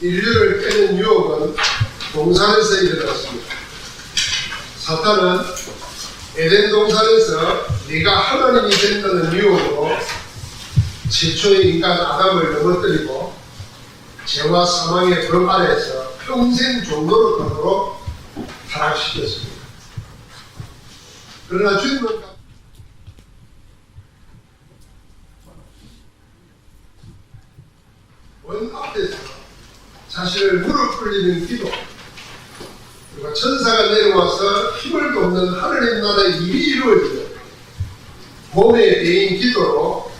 인류를 깨는 유혹은 동산에서 일어났습니다. 사탄은 에덴 동산에서 네가 하나님이 된다는 유혹으로 최초의 인간 아담을 넘어뜨리고 죄와 사망의 벌 아래에서 평생 종로로 가도록 타락시켰습니다. 그러나 주님은 원 앞에서 자신을 무릎 꿇리는 기도, 그리고 천사가 내려와서 힘을 돕는 하느님 나라의 일이 이루어지는 몸의 대인 기도로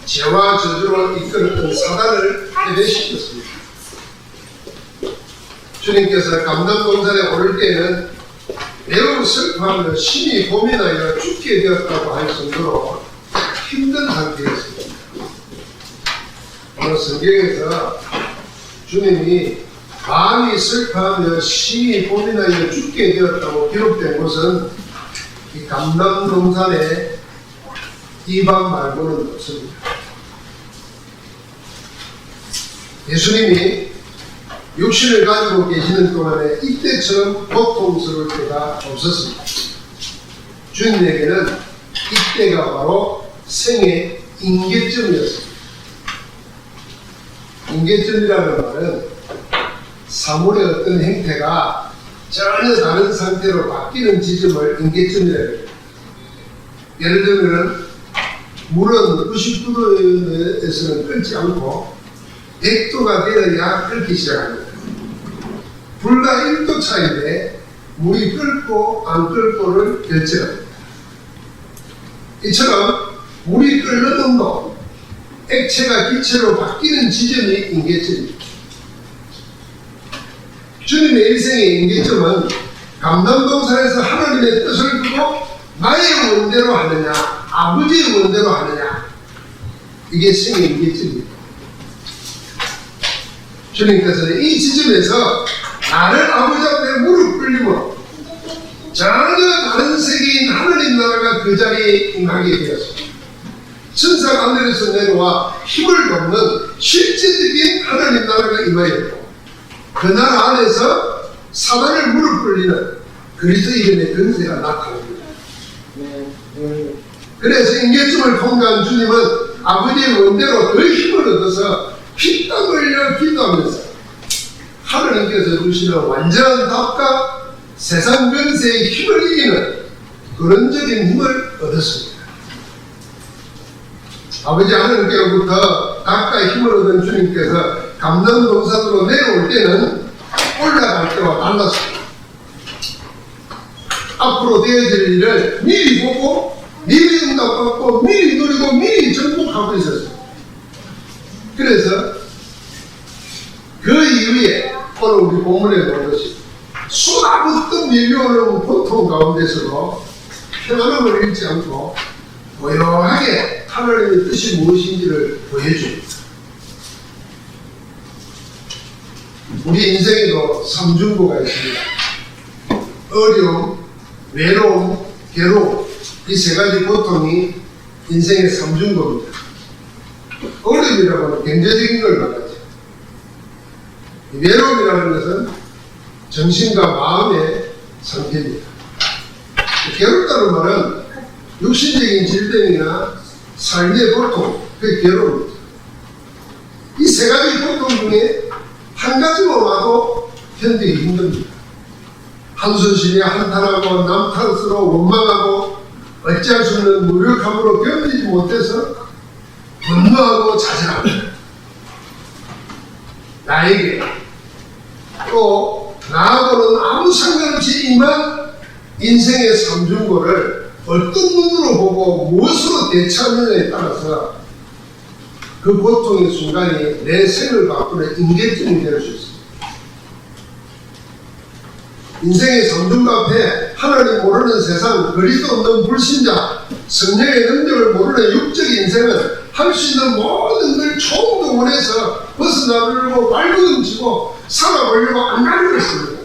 죄와 저주로 이끌었던 사단을 패배시켰습니다. 주님께서 감남동산에 오를 때에는 매우 슬퍼하며 심히 고민하여 죽게 되었다고 할 정도로 힘든 상태였습니다. 오늘 성경에서 주님이 마음이 슬퍼하며 심히 고민하여 죽게 되었다고 기록된 곳은 이 감남동산의 이방 말고는 없습니다. 예수님이 육신을 가지고 계시는 동안에 이때처럼 고통스러울 때가 없었습니다. 주님에게는 이때가 바로 생의 임계점이었습니다. 임계점이라는 말은 사물의 어떤 행태가 전혀 다른 상태로 바뀌는 지점을 임계점이라고 합니다. 예를 들면 물은 99도에서는 끓지 않고 100도가 되어야 끓기 시작합니다. 불과 1도 차이인데 물이 끓고 안 끓고를 결정합니다. 이처럼 물이 끓는 온도, 액체가 기체로 바뀌는 지점이 임계점입니다. 주님의 일생의 임계점은 감남동산에서 하나님의 뜻을 두고 나의 원대로 하느냐, 아버지의 원대로 하느냐, 이게 생의 임계점입니다. 주님께서는 이 지점에서 나를 아버지 앞에 무릎 꿇림으로 전혀 다른 세계인 하느님 나라가 그 자리에 임하게 되었습니다. 천사가 하늘에서 내려와 힘을 돕는 실제적인 하나님 나라가 임하였고, 그 나라 안에서 사단을 무릎 꿇리는 그리스도 이름의 권세가 나타납니다. 그래서 임계점을 통과한 주님은 아버지의 원대로 더 힘을 얻어서 피땀 흘려 기도하면서 하나님께서 주시는 완전한 답과 세상 권세의 힘을 이기는 근원적인 힘을 얻었습니다. 아버지 하나님께로부터 가까이 힘을 얻은 주님께서 감남동산으로 내려올 때는 올라갈 때와 달랐습니다. 앞으로 되어질 일을 미리 보고 미리 응답받고 미리 누리고 미리 정복하고 있었습니다. 그래서 그 이후에 오늘 우리 본문에 보듯이 쏟아붓던 밀려오는 고통 가운데서도 평안함을 잃지 않고 고요하게 하나님의 뜻이 무엇인지를 보여줍니다. 우리 인생에도 삼중고가 있습니다. 어려움, 외로움, 괴로움, 이 세 가지 고통이 인생의 삼중고입니다. 어려움이라고 하는 경제적인 걸 말하죠. 외로움이라는 것은 정신과 마음의 상태입니다. 괴롭다는 말은 육신적인 질병이나 삶의 고통, 그게 괴로움입니다. 이 세 가지 고통 중에 한 가지만 와도 견디기 힘듭니다. 한순신이 한탄하고 남탓으로 원망하고 어찌할 수 없는 무력함으로 견디지 못해서 분노하고 자살합니다. 나에게 또 나하고는 아무 상관없이 임한 인생의 삼중고를 어떤 눈으로 보고 무엇으로 대처하느냐에 따라서 그 고통의 순간이 내 생을 바꾸는 임계점이 될 수 있습니다. 인생의 삼중고 앞에 하나님 모르는 세상, 그리스도 없는 불신자, 성령의 능력을 모르는 육적 인생은 할 수 있는 모든 걸 총동원해서 벗어나려고 발버둥치고 살아보려고 안 가는 것입니다.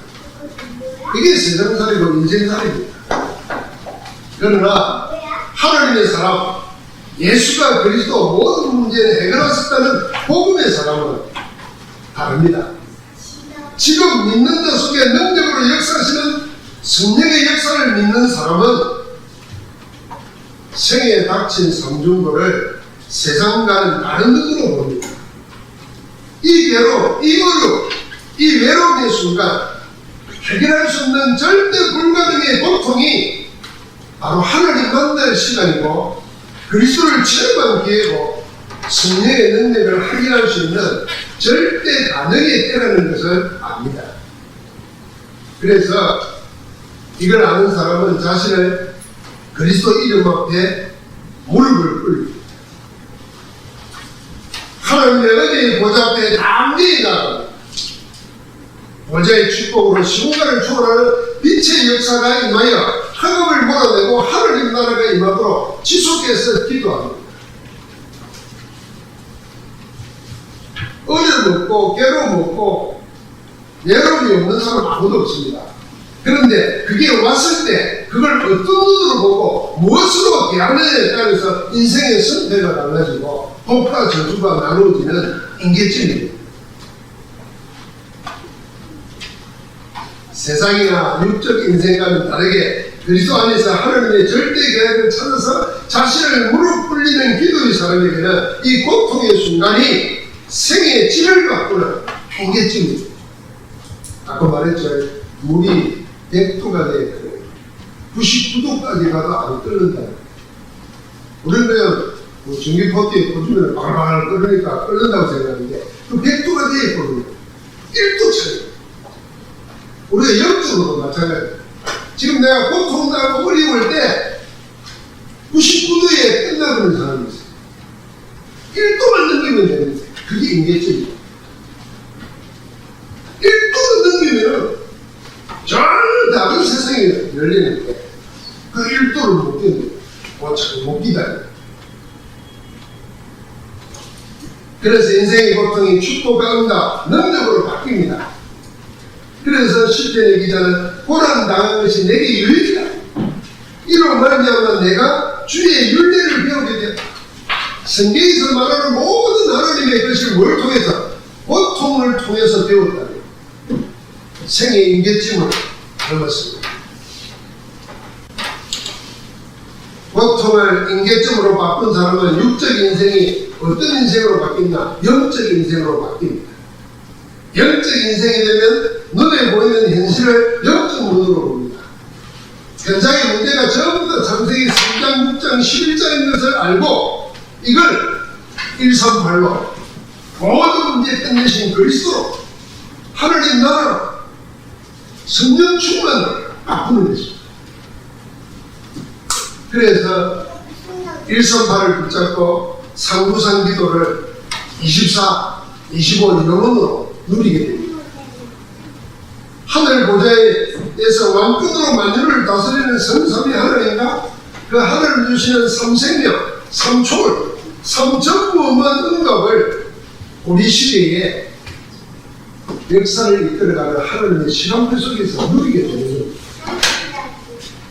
이게 세상살이고 인생살이입니다. 그러나 하나님의 사람, 예수가 그리스도 모든 문제를 해결하셨다는 복음의 사람은 다릅니다. 지금 믿는 자 속에 능력으로 역사하시는 성령의 역사를 믿는 사람은 생애에 닥친 삼중고를 세상과는 다른 눈으로 봅니다. 이 괴로움, 이 어려움, 이 외로움의 순간 해결할 수 없는 절대 불가능의 고통이 바로 하나님 만날 시간이고 그리스도를 체험한 기회고 성령의 능력을 확인할 수 있는 절대 가능의 때라는 것을 압니다. 그래서 이걸 아는 사람은 자신을 그리스도 이름 앞에 무릎을 꿇습니다. 하나님의 은혜의 보좌 앞에 담대히 나갑니다. 보좌의 축복으로 시공간을 초월하는 빛의 역사가 임하여 학업을 몰아내고 하나님 나라가 임하도록 지속해서 기도합니다. 어려움 없고 괴로움 없고 외로움이 없는 사람 아무도 없습니다. 그런데 그게 왔을 때 그걸 어떤 눈으로 보고 무엇으로 대하느냐에 따라서 인생의 선택가 달라지고 복과 저주가 나누어지는 인계점입니다. 세상이나 육적 인생과는 다르게 그리스도 안에서 하나님의 절대 계획을 찾아서 자신을 무릎 꿇리는 기도의 사람에게는 이 고통의 순간이 생애의 질을 바꾸는 인계점입니다. 아까 말했죠. 물이 100도가 되어 99도까지 가도 안 끓는다. 우리는 그냥 전기포트에 꽂으면 바글바글 끓으니까 끓는다고 생각하는데 그 100도가 되어 있거든요. 1도 차이. 우리가 영적으로 마찬가지예요. 지금 내가 고통나고 어려울 때 99도에 끝나버리는 사람이 있어요. 1도만 넘기면 되는데 그게 인계점이에요. 1도를 넘기면 전 다른 세상이 열리는데 그 1도를 못 견뎌요. 못 기다려요. 그래서 인생의 고통이 축복과 응답, 능력으로 바뀝니다. 그래서 시편의 기자는 고난당한 것이 내게 유익이다. 이로 말미암아 내가 주의 율례를 배우게 되었다. 성경에서 말하는 모든 하나님의 것이 뭘 통해서? 고통을 통해서 배웠다. 생의 인계점을 배웠습니다. 고통을 인계점으로 바꾼 사람은 육적 인생이 어떤 인생으로 바뀐다? 영적 인생으로 바뀝니다. 영적 인생이 되면 눈에 보이는 현실을 영적 눈으로 봅니다. 현장의 문제가 전부 다 창세기 3장, 6장, 11장인 것을 알고 이걸 138로 모든 문제 끝내신 그리스도로 하나님 나라로 성령 충만을 바꾸는 것입니다. 그래서 138을 붙잡고 상부상 기도를 24, 25 영혼으로 누리게 됩니다. 하늘 보좌에서 왕권으로 만유를 다스리는 성삼위 하나님과 그 하늘을 주시는 삼생명, 삼초월, 삼전무한 응답을 우리 시대에 역사를 이끌어가는 하나님의 시간표 속에서 누리게 되는 겁니다.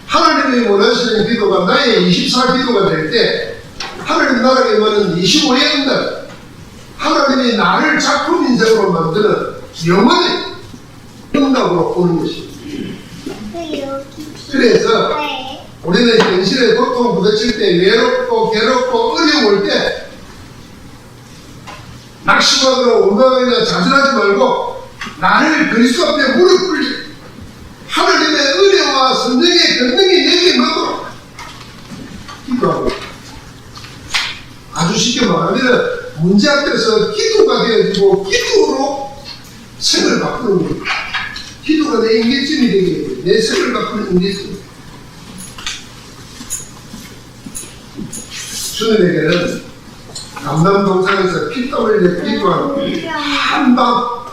하나님이 원하시는 기도가 나의 24기도가 될 때 하나님 나라에 임하는 25의 응답, 하나님이 나를 작품 인생으로 만드는 영원의 응답으로 보는 것입니다. 그래서 우리는 현실의 고통 부딪힐 때 외롭고 괴롭고 어려울 때 낙심하거나 원망하거나 좌절하지 말고 나를 그리스도 앞에 무릎 꿇리 하나님의 은혜와 성령의 권능이 내게 임하도록 기도하고, 아주 쉽게 말하면 문제 앞에서 기도가 되어지고 기도로 생을 바꾸는 겁니다. 기도가 내 인계점이 되게 내 생을 바꾸는 인계점. 주님에게는 감남 동산에서 피땀 흘려 기도한 한밤,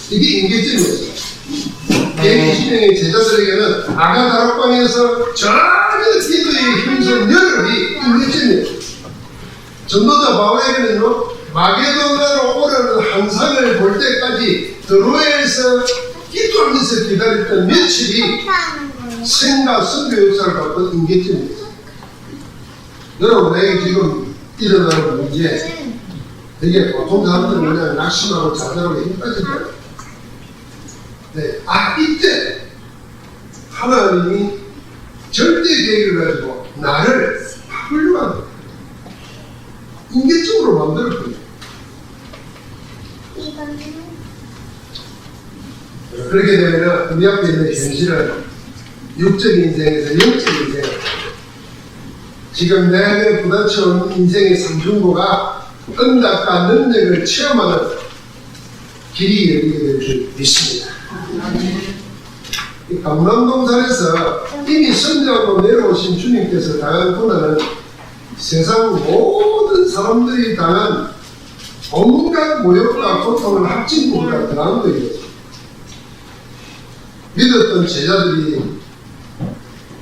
이게 인계점이었어요. 120명의 제자들에게는 아가다락방에서 전혀 기도의 힘선 열흘이 인계점이었어요. 전도자 바울에게는요, 마게도나로 오라는 환상을 볼 때까지 드로에서 기도하면서 기다렸던 며칠이 생과 선교 역사를 바꾼 인계점입니다. 여러분에게 지금 일어나는 문제, 되게 보통 사람들은 그냥 낙심하고 좌절하고 힘 빠진다. 네. 이때 하나님이 절대 계획을 가지고 나를 훌륭한 거예요. 인격적으로 만들었거든요. 그렇게 되면 우리 앞에 있는 현실은 육적인 인생에서 영적인 인생, 지금 내게 부딪혀온 인생의 삼중고가 응답과 능력을 체험하는 길이 열리게 될 줄 믿습니다. 이 감남동산에서 이미 선지하고 내려오신 주님께서 당한 고난은 세상 모든 사람들이 당한 온갖 모욕과 고통을 합친 것보다 더한 거예요. 믿었던 제자들이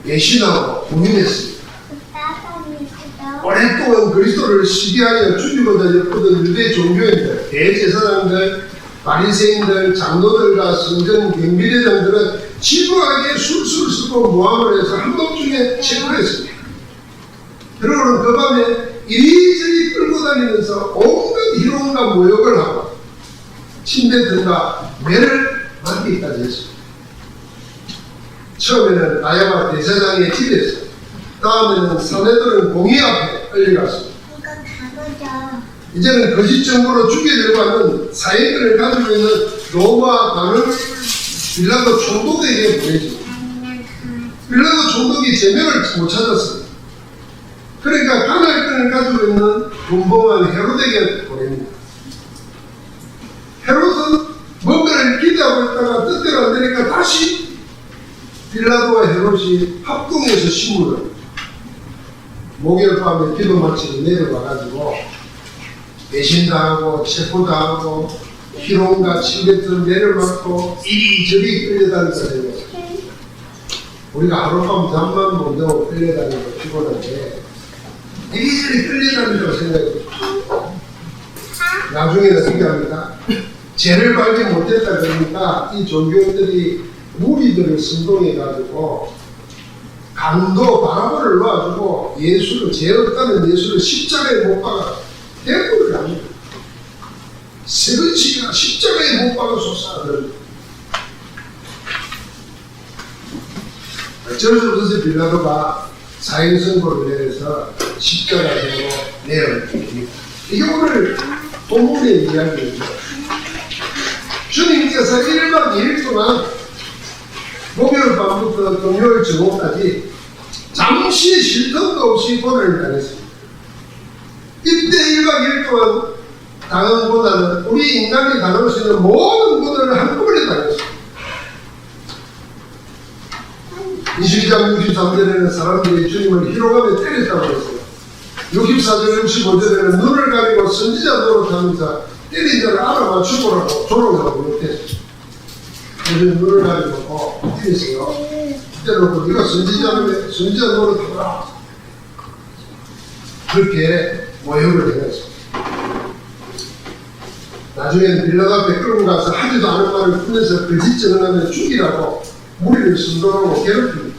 배신하고 부인했습니다. 오랫동안 그리스도를 시기하여 죽이고자 엮었던 유대 종교인들, 대제사장들, 바리새인들, 장로들과 성전 경비대장들은 지루하게 술술 쓰고 모함을 해서 한밤중에 체포했습니다. 그러고는 그 밤에 이리저리 끌고 다니면서 온갖 희롱과 모욕을 하고 침대 등과 매를 맞기까지 했습니다. 처음에는 나야바 대사장의 집에서, 다음에는 사내들은 공의 앞에 끌려갔습니다. 이제는 거짓 정보로 죽이려고 하는 사형을 가지고 있는 로마 관을 빌라도 총독에게 보내집니다. 빌라도 총독이 제명을 못 찾았습니다. 그러니까 간할권을 가지고 있는 분봉한 헤롯에게 보냅니다. 헤롯은 뭔가를 기대하고 있다가 뜻대로 안 되니까 다시 빌라도와 헤롯이 합동해서 신문을 목요일 밤에 기도 마치고 내려와가지고 배신당하고 체포당하고 희롱과 침뱉은 매를 맞고 이리저리 끌려다니면서 우리가 하룻밤 잠만 못 자고 끌려다니고 피곤한데 이리저리 끌려다니고 생각해요. 나중에는 어떻게 합니까? 죄를 발견 못했다 그러니까 이 종교인들이 무리들을 선동해가지고 강도 바라보를 놓아주고 예수를, 죄 없다는 예수를 십자가에 못 박아 대꾸를 합니다. 세 번씩이나 십자가에 못 박아서 하는. 어쩔 수 없어서 빌라도가 사형 선고를 내려서 십자가로 내어줍니다. 이게 오늘 본문의 이야기입니다. 주님께서 1박 2일 동안 목요일 밤부터 금요일 저녁까지 잠시 쉴 틈도 없이 고난을 당했습니다. 이때 1박 2일 동안 당한 고난은 우리 인간이 당할 수 있는 모든 고난을 한꺼번에 당했습니다. 22장 63절에는 사람들이 주님을 희롱하며 때렸다고 했어요. 64절 65절에는 눈을 가리고 선지자 노릇하면서 때린 자를 알아맞추고라고 조롱하고 못했어요. 요즘 눈을 가리고 때렸어요. 때려놓고 네가 선지자 노릇하라. 그렇게 모욕을 해냈습니다. 나중에는 빌라도 앞에 끌고 가서 하지도 않은 말을 풀면서 거짓 증언하면 죽이라고 무리를 선동하고 괴롭힙니다.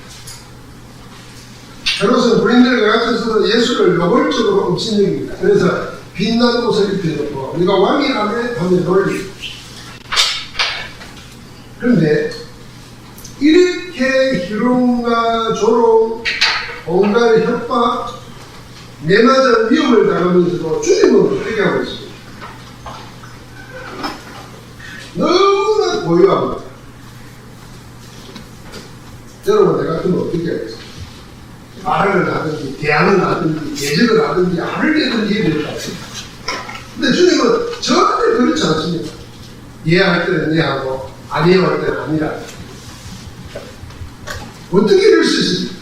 헤롯은 부인들과 같아서 예수를 노골적으로 업신여깁니다. 그래서 빛난 옷을 입혀놓고 네가 왕이라며 하며 놀립니다. 그런데 이렇게 희롱과 조롱, 온갖 협박, 내맞은 위험을 당하면서도 주님은 어떻게 하고 있습니까? 너무나 고요합니다. 여러분, 내가 그러면 어떻게 하겠습니까? 말을 하든지, 대안을 하든지, 예적을 하든지, 알을 내든지 해야 것 같습니다. 근데 주님은 절대 그렇지 않습니다. 이해할 때는 이해하고, 안 이해할 때는 아니라. 어떻게 이럴 수 있습니까?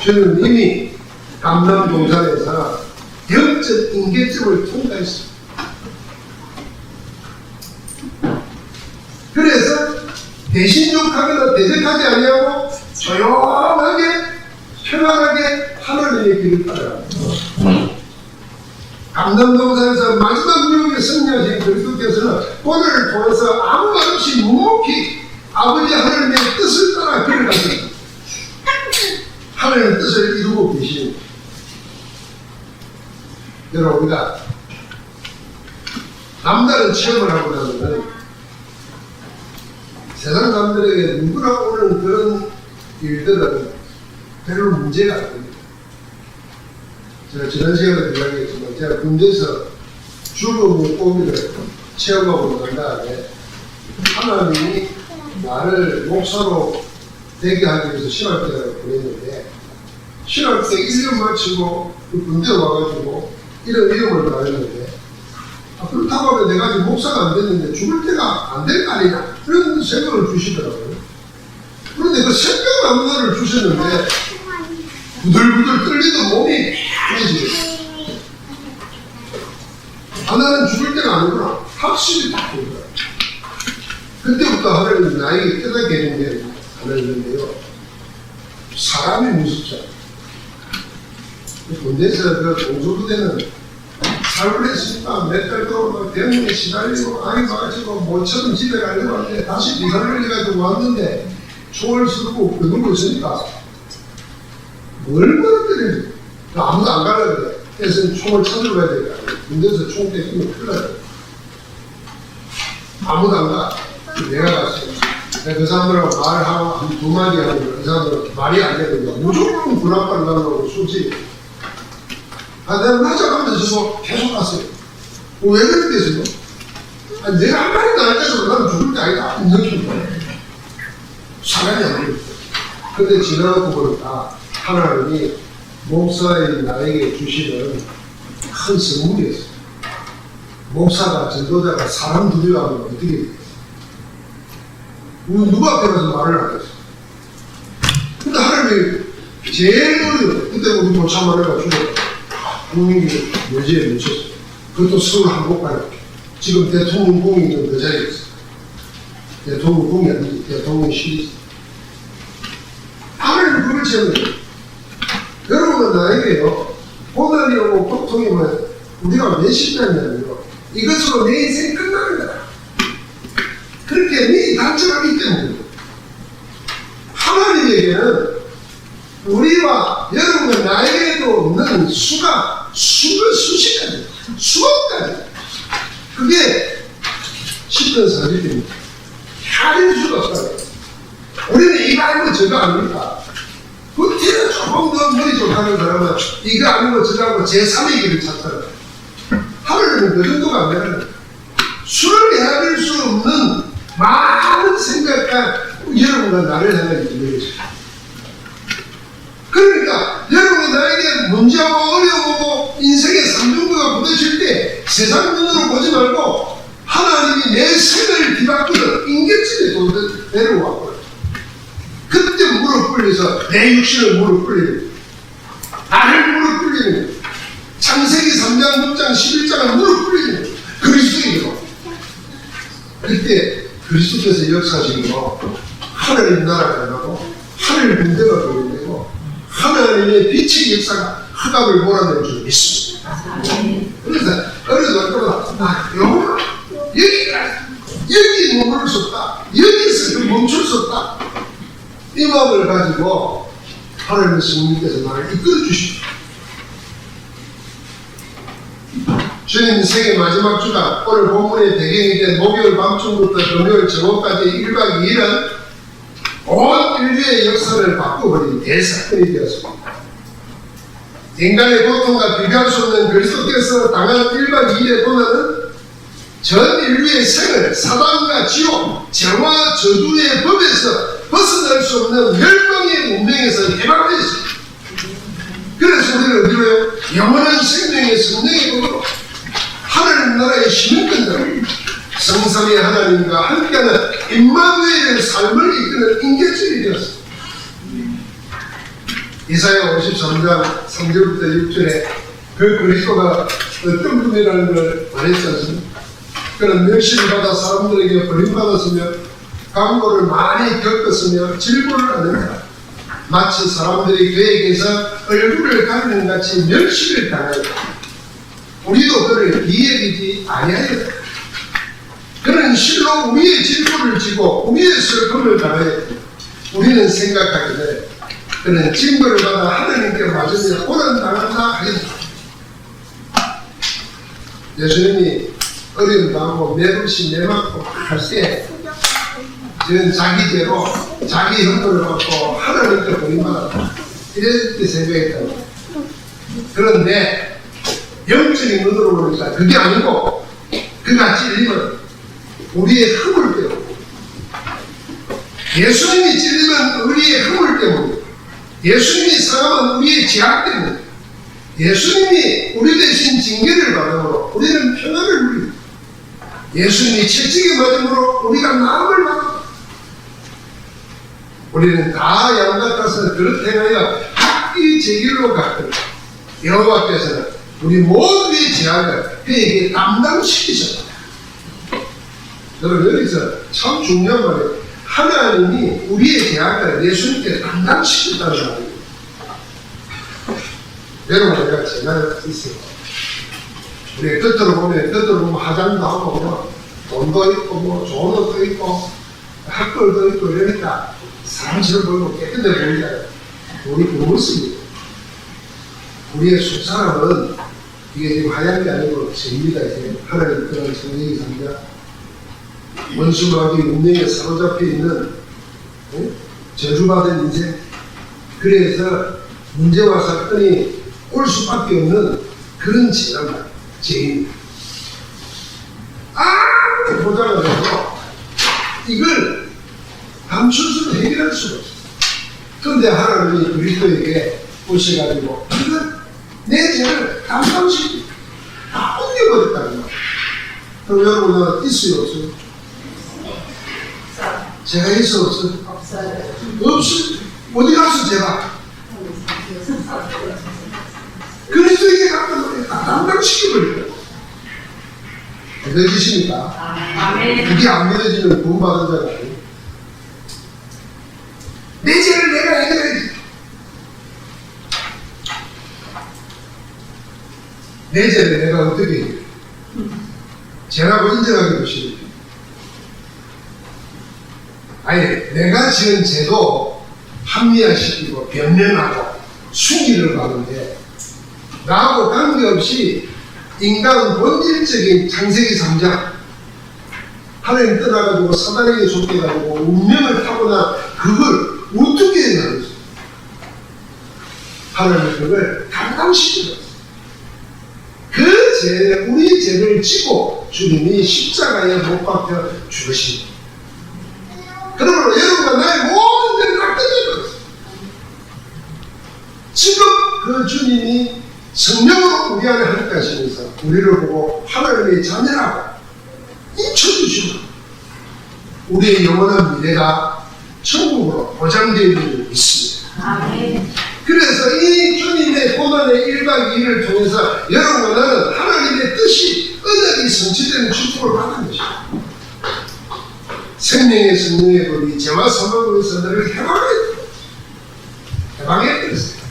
주님은 이미 감남동산에서 영적 인격점을 통과했습니다. 그래서 대신욕하거나 대적하지 아니하고 조용하게 편안하게 하나님의 길을 따라갑니다. 감남동산에서 마지막 유혹에 승리하신 그리스도께서는 오늘을 통해서 아무 말 없이 묵묵히 아버지 하나님의 뜻을 따라 길을 갑니다. 하나님의 뜻을 이루고 계십니다. 여러분, 우리가 남다른 체험을 하고 나면 세상 사람들에게 누구나 오는 그런 일들은 별로 문제가 안 됩니다. 제가 지난 시간에 이야기했지만 제가 군대에서 죽음의 꼬미를 체험하고 난 다음에 하나님이 나를 목사로 되게 하기 위해서 신학대를 보냈는데 신학대 1년 마치고 군대 와가지고 이런 이름을 말했는데 그렇다고 하면 내가 지금 목사가 안 됐는데 죽을 때가 안 될 거 아니냐 그런 생각을 주시더라고요. 그런데 그 생각 안무를 주셨는데 부들부들 떨리던 몸이 깨지겠어요. 나는 죽을 때가 아니구나 확실히 딱 보더라고요. 그때부터 하나님 나에게 깨닫게 된 게 하나 있는데요. 사람이 무섭죠. 군대에서 그 동서부대는 살을 했으니까 몇 달 동안 병원에 시달리고 아이 맞지고 모처럼 집에 가려고 하는데 다시 비상을 해가지고 왔는데 총을 쓰고 그러고 있으니까 얼마나 때리지? 아무도 안 가려 그래. 그래서 총을 찾으러 가야 되니까 군대에서 총 떼기면 큰일 나요. 아무도 안 가. 내가 갔어요. 내가 그 사람들하고 말하고 한 두 마디 하면 그 사람들은 말이 안 되거든요. 무조건 군합발 나가고 솔직히. 내가 맞아가면서 계속 갔어요. 왜 그랬겠어요? 내가 한 마리도 안 해서 나는 죽을 때 아니다. 이 느낌. 사람이 안 돼요. 근데 지나고 보니까 하나님이 목사인 나에게 주시는 큰 선물이었어요. 목사가, 전도자가 사람 두려워하면 어떻게 돼요? 누구 앞에 가서 말을 하겠어? 근데 하나님이 제일 어려워. 그때 우리 도참마늘가 죽었다. 국민이 묘지에 묻혔어. 그것도 서울 한복판에. 지금 대통령궁이 있는 그 자리에 있어. 대통령궁이 아니지. 대통령실이 있어. 하나님 그걸 채우는 여러분은 나에게요. 고난이 오고 고통이 오면 우리가 몇 십년이냐면요. 이것으로 내 인생이 끝나는 거야. 그렇게 미리 단정하기 때문에 하나님에게는 우리와 여러분과 나에게도 없는 수시까지 수업까지 그게 10년 40입니다. 하릴 수가 없어요. 우리는 이거 아니고 저거 아닙니까? 그때는 조금 더 머리 좀 하는 사람은 이거 아니고 저거 하고 제3의 길을 찾잖아요. 하루는 그 정도가 안 되는 거예요. 술을 헤아릴 수 없는 많은 생각과 여러분과 나를 향해 있는 거죠. 그러니까 여러분이 나에게 문제하고 어려움하고 인생의 삼중도가 부딪힐 때 세상 눈으로 보지 말고 하나님이 내 생을 뒤바꾸는 인격질에 내려왔거든요. 그때 무릎 꿇려서 내 육신을 무릎 꿇리는 나를 무릎 꿇리는 창세기 3장 6장 11장을 무릎 꿇리는 그리스도인으로 그때 그리스도께서 역사하시고 하나님 나라가 나고 하늘 군대가 보이고 하나님의 빛의 역사가 흑암을 몰아낼 줄 믿습니다. 그래서 어려서 영원아 여기 머물 수 없다. 여기서 멈출 수 없다. 이 마음을 가지고 하나님의 성령께서 나를 이끌어 주십니다. 주님 생의 마지막 주간 오늘 본문의 배경이 된 목요일 밤중부터 금요일 저녁까지 1박 2일은 온 인류의 역사를 바꿔버린 대사건이 되었습니다. 인간의 고통과 비교할 수 없는 그리스도께서 당한 1박 2일의 고난은 전 인류의 생을 사단과 지옥, 죄와 저주의 법에서 벗어날 수 없는 멸망의 운명에서 해방하였습니다. 그래서 우리는 어디로요? 영원한 생명의 성령의 법으로 하나님 나라의 신분권자로 성삼위 하나님과 함께하는 임마누엘의 삶을 이끄는 인격질이 되었습니다. 이사야 53장 3절부터 6절에 그 그리스도가 어떤 분이라는 걸 말했지 않습니까? 그는 멸시를 받아 사람들에게 버림받았으며 강고를 많이 겪었으며 질고를 하는다. 마치 사람들이 그에게서 얼굴을 가리는 같이 멸시를 당하였다. 우리도 그를 비애기지 아니하였다. 그는 실로 우리의 질고를 지고 우리의 슬픔을 당하였다. 우리는 생각하기를 그는 징벌을 받아 하나님께 맞으며 고난당한다 하였다. 예수님이 어려움 당하고 매부시 매맞고 할 때 저는 자기 죄로 자기 형벌을 받고 하나님께 버림받았다 이렇게 생각했단 말이에요. 그런데 영적인 눈으로 보니까 그게 아니고 그가 찔리면 우리의 허물 때문에 예수님이 찔리면 우리의 허물 때문에 예수님이 상하면 우리의 죄악 때문에 예수님이 우리 대신 징계를 받음으로 우리는 평안을 누립니다. 예수님이 채찍에 맞음으로 우리가 나음을 받아 우리는 다 양 같아서 그릇 행하여 각기 제 길로 갔더니 여호와께서는 우리 모두의 죄악을 그에게 담당시키셨다. 여러분 여기서 참 중요한 말이에요. 하나님이 우리의 죄악을 예수님께 담당시켰다는 말이에요. 여러분 내가 제가 있어요. 우리 겉으로 보면 화장도 하고 뭐 돈도 있고 뭐 좋은 옷도 있고 학벌도 있고 이러니까 사람처럼 보이고 깨끗해 보이잖아요. 우리 그 모습이에요. 우리의 속사람은 이게 지금 하얀 게 아니고 죄입니다. 이제 하나님 그런 성령이 삽니다. 원수마귀 운명에 사로잡혀 있는 저주받은 인생. 그래서 문제와 사건이 올 수밖에 없는 그런 죄란 죄입니다. 아무리 보장을 해도 이걸 감출 수는 해결할 수가 없어요. 그런데 하나님이 그리스도에게 오셔가지고 이걸 내 죄를 담당시키고 다 옮겨버렸다는 말이에요. 그럼 여러분은 있어요 없어요? 제가 있어 없어요? 없어요. 없어요. 어디 가서 제가 그리스도에게 갔단 말이에요. 다 담당시켜버려요. 믿어지십니까? 그게 안 믿어지면 구원받은 자가 아니에요. 내 죄를 내가 해결해야지. 내 죄를 내가 어떻게 해결해? 죄라고 인정하게 보시면 아니 내가 지은 죄도 합리화시키고 변명하고 숙리를 받는데 나하고 관계없이 인간 본질적인 창세기 3장 하나님 떠나가지고 사단에게 속해가지고 운명을 타고난 그걸 어떻게 해나가겠어요? 하나님이 그걸 감당시키셨어요. 그 죄, 우리 죄를 지고 주님이 십자가에 못 박혀 죽으십니다. 그러므로 여러분과 나의 모든 죄를 다 끝내버렸어요. 지금 그 주님이 성령으로 우리 안에 함께 하시면서 우리를 보고 하나님의 자녀라고 인쳐주시고 우리의 영원한 미래가 천국으로 보장되어 있는 줄 믿습니다. 아멘. 그래서 이 주님의 고난의 1박 2일을 통해서 여러분과 나는 하나님의 뜻이 언약이 성취되는 축복을 받는 것입니다. 생명의 성령의 법이 죄와 사망에서 너를 해방했어요.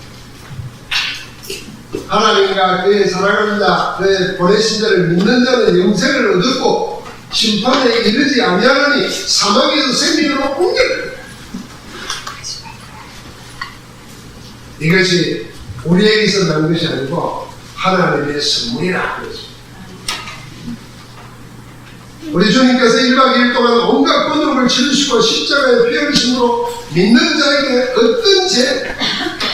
하나님과 그의 사랑하는 자, 그의 보내신 자를 믿는 자는 영생을 얻고 심판에 이르지 아니하노니 사망에서 생명으로 옮겨버립니다. 이것이 우리에게서 난 것이 아니고 하나님의 선물이라 그랬습니다. 우리 주님께서 1박 2일 동안 온갖 고통을 치르시고 십자가에 피 흘리심으로 믿는 자에게 어떤 죄,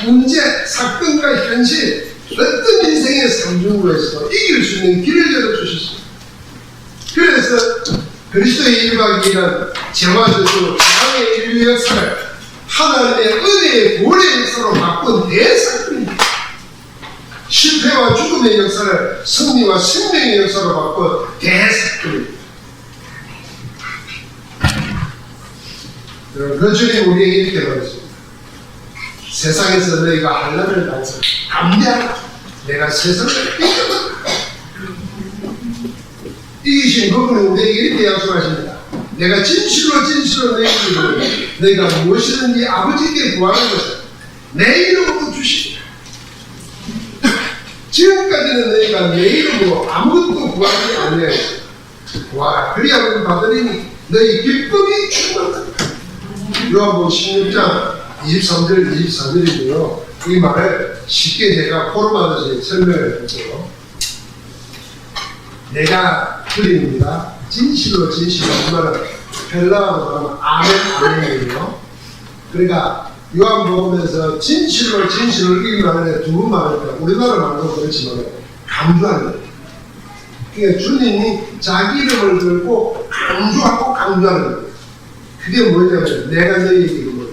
문제, 사건과 현실, 어떤 인생의 상중으로서 이길 수 있는 길을 열어주셨습니다. 그래서 그리스도의 1박 2일은 죄와 저주, 사랑의 인류 역사를 하나님의 은혜의 보혈의 역사로 바꾼 대사건입니다. 실패와 죽음의 역사를 승리와 생명의 역사로 바꾼 대사건입니다. 그 주님 우리에게 이렇게 말했습니다. 세상에서 너희가 환난을 당해서 감내하라. 내가 세상을 이겼다. 이기신 그분은 우리에게 이렇게 약속하십니다. 내가 진실로 너희에게 이르노니 너희가 무엇이든지 아버지께 구하는 것을 내 이름으로 주시리라. 지금까지는 너희가 내 이름으로 아무것도 구하지 아니하였으나 구하라. 그리하면 받으리니 너희 기쁨이 충만하리라. 요한복음 16장 23절 24절이고요. 이 말을 쉽게 제가 포럼하듯이 설명을 했어요. 내가 드립니다. 진실로 이 말은 펠라라고 하면 아멘이에요. 그러니까 요한복음에서 진실로 일어나는 두 번 말할 때 우리나라 말도 그렇지만 강조하는 거예요. 그러니까 주님이 자기 이름을 들고 강조하는 거예요. 그게 뭐냐면 내가 너희에게 이름을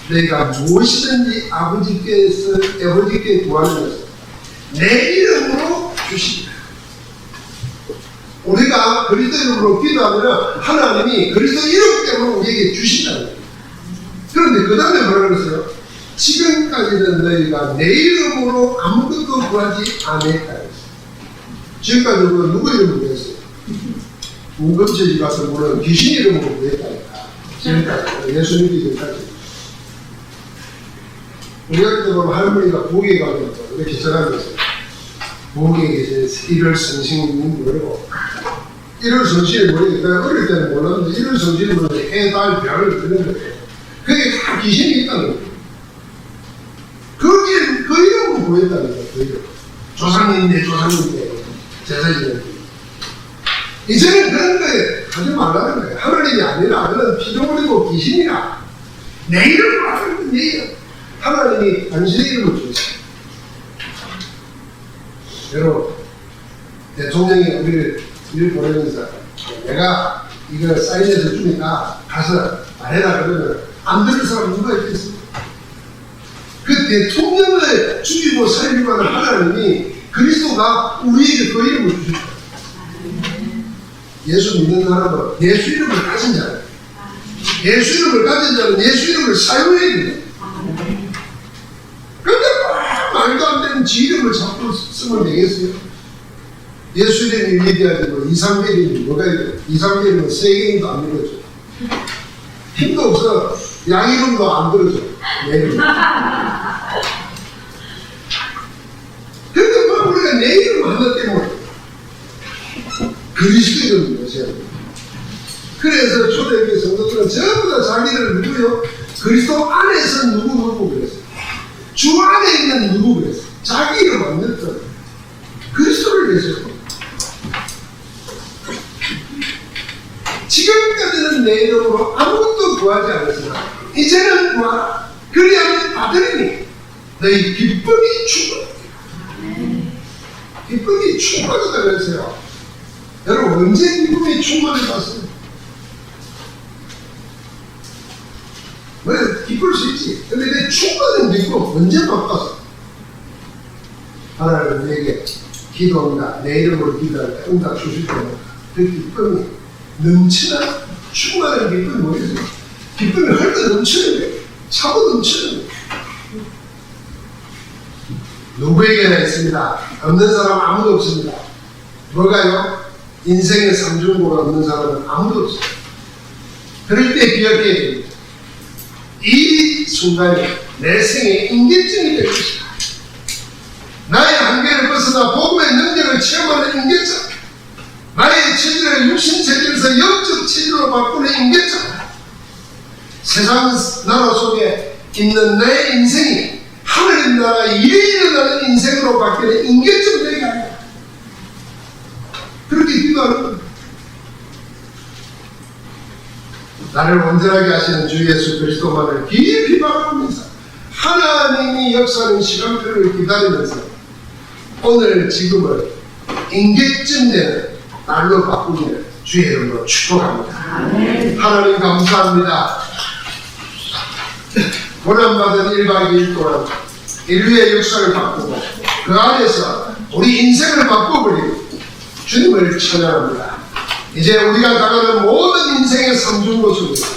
너희가 무엇이든지 아버지께 구하는 것을 내 이름으로 주십니다. 우리가 그리스도 이름으로 기도하면 하나님이 그리스도 이름 때문에 우리에게 주신다는 거예요. 그런데 그 다음에 뭐라 그랬어요? 지금까지는 너희가 내 이름으로 아무것도 구하지 않았다. 지금까지 우리가 누구 이름으로 구했어요? 무금체지 가서 물론 귀신 이름으로 구했다니까. 지금까지 예수님 이름까지. 우리가 그때 보면 할머니가 부엌에 가면 이렇게 전화했어요. 부엌에 계신 일월 성신님 모르고 일월 성신이 모르니까 내가 어릴 때는 몰랐는데 일월 성신이 모르고 해, 달, 별을 드는 거예요. 그게 다 귀신이 있다는 거예요. 거기에 그 이름으로 구했다는 거예요. 그 이름. 조상님인데 제사 지낼 때. 이제는 그런 거에 하지 말라는 거예요. 하나님이 아니라 그는 피조물이고 귀신이라 내 이름으로 하는 건 내 이름. 하나님이 당신의 이름을 주셨어요. 여러분, 대통령이 우리를 보내면서 내가 이거 사인해서 주니까 가서 말해라 그러면 안 들을 사람 누가 있겠습니까? 그 대통령을 죽이고 살리고 하는 하나님이 그리스도가 우리에게 그 이름을 주셨다. 예수 믿는 사람은 예수 이름을 가진 자는 예수 이름을 가진 자는 예수 이름을 사용해야 됩니다. 그런데 말도 안 되는 지 이름을 자꾸 쓰면 되겠어요? 예수 이름이 위대하지 뭐 이상계 이름이 뭐가 있어요? 이상계 이름은 세계인도 안 들어줘. 힘도 없어. 양 이름도 안 들어줘. 내 이름. 근데 뭐 우리가 내 이름 하나 때문에 그리스도 이름을 보세요. 그래서 초대교회 성도들은 전부 다 자기를 누구요? 그리스도 안에서 누구 그랬어요. 주 안에 있는 누구 그랬어요. 자기 이름 안 넣었잖아요. 그리스도를 위해서. 지금까지는 내 이름으로 아무것도 구하지 않았으나 이제는 구하라. 그리하면 받으리니 너희 기쁨이 충만하다. 기쁨이 충만하다 그랬어요. 여러분 언제 기쁨이 충만해 봤어요? 왜 기쁠 수 있지? 근데 내 충만한 기쁨 언제 맛봤어? 하나님 내게 기도합니다. 내 이름으로 기도할 때 응답 주실 때마다 그 기쁨이 넘치는 충만한 기쁨이 뭐겠어요? 기쁨이 흘러 넘치는 거예요. 차고 넘치는 거예요. 누구에게나 있습니다. 없는 사람 아무도 없습니다. 뭐가요? 인생의 삼중고가 없는 사람은 아무도 없어요. 그럴 때 기억해야 됩니다. 이 순간이 내 생의 인계증이 될 것이다. 나의 한계를 벗어나 복음의 능력을 체험하는 인계증. 나의 체질을 육신 체질에서 영적 체질로 바꾸는 인계증. 세상 나라 속에 있는 내 인생이 하늘의 나라 일에 일어나는 인생으로 바뀌는 인계증 되게 합니다. 그렇게 기도하는 겁니다. 나를 온전하게 하시는 주 예수 그리스도만을 깊이 바라보면서 하나님이 역사하는 시간표를 기다리면서 오늘 지금을 인계증 되는 날로 바꾸기를 주의 이름으로 축복합니다. 하나님 감사합니다. 고난받은 1박 2일 동안 인류의 역사를 바꾸고 그 안에서 우리 인생을 바꿔버리고 주님을 찬양합니다. 이제 우리가 당하는 모든 인생의 삼중고 속에서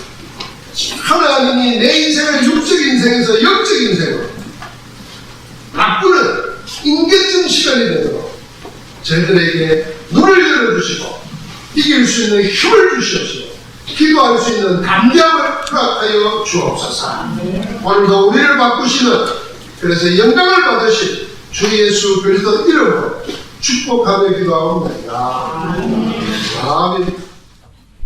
하나님이 내 인생을 육적 인생에서 영적 인생으로 바꾸는 인계증 시간이 되도록 저희들에게 눈을 열어주시고 이길 수 있는 힘을 주시옵시고 기도할 수 있는 담력을 허락하여 주옵소서. 오늘도 우리를 바꾸시는 그래서 영광을 받으신 주 예수 그리스도 이름으로 축복하며 기도하옵나이다. 아멘.